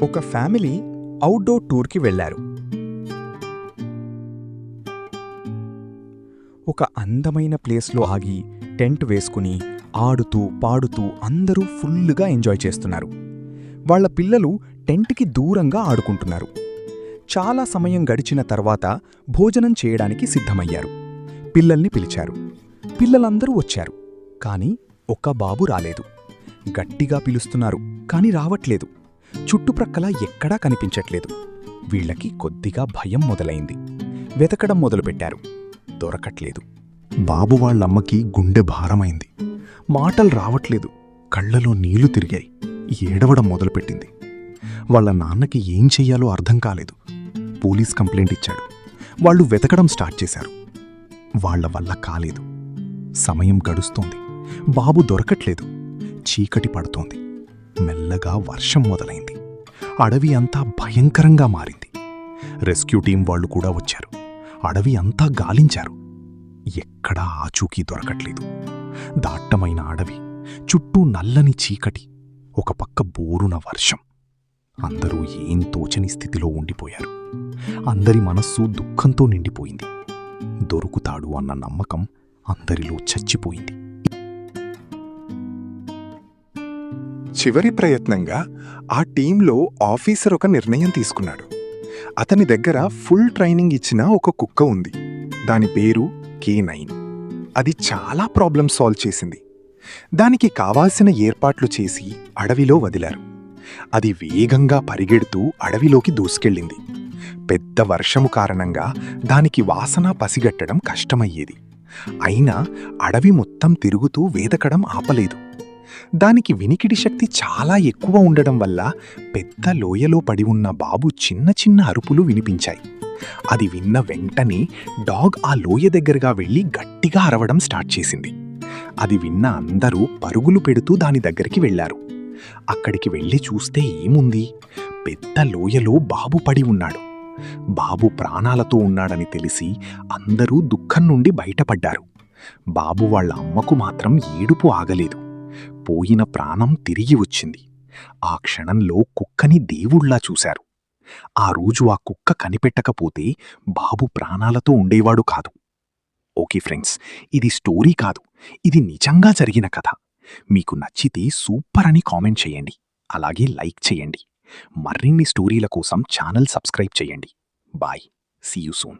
ఒక family outdoor టూర్కి వెళ్లారు. ఒక అందమైన ప్లేస్లో ఆగి టెంట్ వేసుకుని ఆడుతూ పాడుతూ అందరూ ఫుల్లుగా ఎంజాయ్ చేస్తున్నారు. వాళ్ల పిల్లలు టెంట్కి దూరంగా ఆడుకుంటున్నారు. చాలా సమయం గడిచిన తర్వాత భోజనం చేయడానికి సిద్ధమయ్యారు. పిల్లల్ని పిలిచారు. పిల్లలందరూ వచ్చారు. కాని ఒక్క బాబు రాలేదు. గట్టిగా పిలుస్తున్నారు, కాని రావట్లేదు. చుట్టుప్రక్కల ఎక్కడా కనిపించట్లేదు. వీళ్లకి కొద్దిగా భయం మొదలైంది. వెతకడం మొదలుపెట్టారు. దొరకట్లేదు. బాబు వాళ్ళమ్మకి గుండె భారమైంది. మాటలు రావట్లేదు. కళ్లలో నీళ్లు తిరిగాయి. ఏడవడం మొదలుపెట్టింది. వాళ్ళ నాన్నకి ఏం చెయ్యాలో అర్థం కాలేదు. పోలీస్ కంప్లైంట్ ఇచ్చాడు. వాళ్ళు వెతకడం స్టార్ట్ చేశారు. వాళ్ల వల్ల కాలేదు. సమయం గడుస్తోంది. బాబు దొరకట్లేదు. చీకటి పడుతోంది. మెల్లగా వర్షం మొదలైంది. అడవి అంతా భయంకరంగా మారింది. రెస్క్యూ టీం వాళ్ళు కూడా వచ్చారు. అడవి అంతా గాలించారు. ఎక్కడా ఆచూకీ దొరకట్లేదు. దాట్టమైన అడవి, చుట్టూ నల్లని చీకటి, ఒక పక్క బోరున వర్షం. అందరూ ఏం తోచని స్థితిలో ఉండిపోయారు. అందరి మనస్సు దుఃఖంతో నిండిపోయింది. దొరుకుతాడు అన్న నమ్మకం అందరిలో చచ్చిపోయింది. చివరి ప్రయత్నంగా ఆ టీంలో ఆఫీసర్ ఒక నిర్ణయం తీసుకున్నాడు. అతని దగ్గర ఫుల్ ట్రైనింగ్ ఇచ్చిన ఒక కుక్క ఉంది. దాని పేరు K9. అది చాలా ప్రాబ్లమ్స్ సాల్వ్ చేసింది. దానికి కావాల్సిన ఏర్పాట్లు చేసి అడవిలో వదిలారు. అది వేగంగా పరిగెడుతూ అడవిలోకి దూసుకెళ్ళింది. పెద్ద వర్షము కారణంగా దానికి వాసన పసిగట్టడం కష్టమయ్యేది. అయినా అడవి మొత్తం తిరుగుతూ వెతకడం ఆపలేదు. దానికి వినికిడి శక్తి చాలా ఎక్కువ ఉండడం వల్ల పెద్ద లోయలో పడి ఉన్న బాబు చిన్న చిన్న అరుపులు వినిపించాయి. అది విన్న వెంటనే డాగ్ ఆ లోయ దగ్గరగా వెళ్లి గట్టిగా అరవడం స్టార్ట్ చేసింది. అది విన్న అందరూ పరుగులు పెడుతూ దాని దగ్గరికి వెళ్లారు. అక్కడికి వెళ్లి చూస్తే ఏముంది? పెద్ద లోయలో బాబు పడి ఉన్నాడు. బాబు ప్రాణాలతో ఉన్నాడని తెలిసి అందరూ దుఃఖం నుండి బయటపడ్డారు. బాబు వాళ్ళ అమ్మకు మాత్రం ఏడుపు ఆగలేదు. పోయిన ప్రాణం తిరిగి వచ్చింది. ఆ క్షణంలో కుక్కని దేవుళ్లా చూశారు. ఆ రోజు ఆ కుక్క కనిపెట్టకపోతే బాబు ప్రాణాలతో ఉండేవాడు కాదు. ఓకే ఫ్రెండ్స్, ఇది స్టోరీ కాదు, ఇది నిజంగా జరిగిన కథ. మీకు నచ్చితే సూపర్ అని కామెంట్ చేయండి. అలాగే లైక్ చేయండి. మరిన్ని స్టోరీల కోసం ఛానల్ సబ్స్క్రైబ్ చేయండి. బాయ్. See you soon.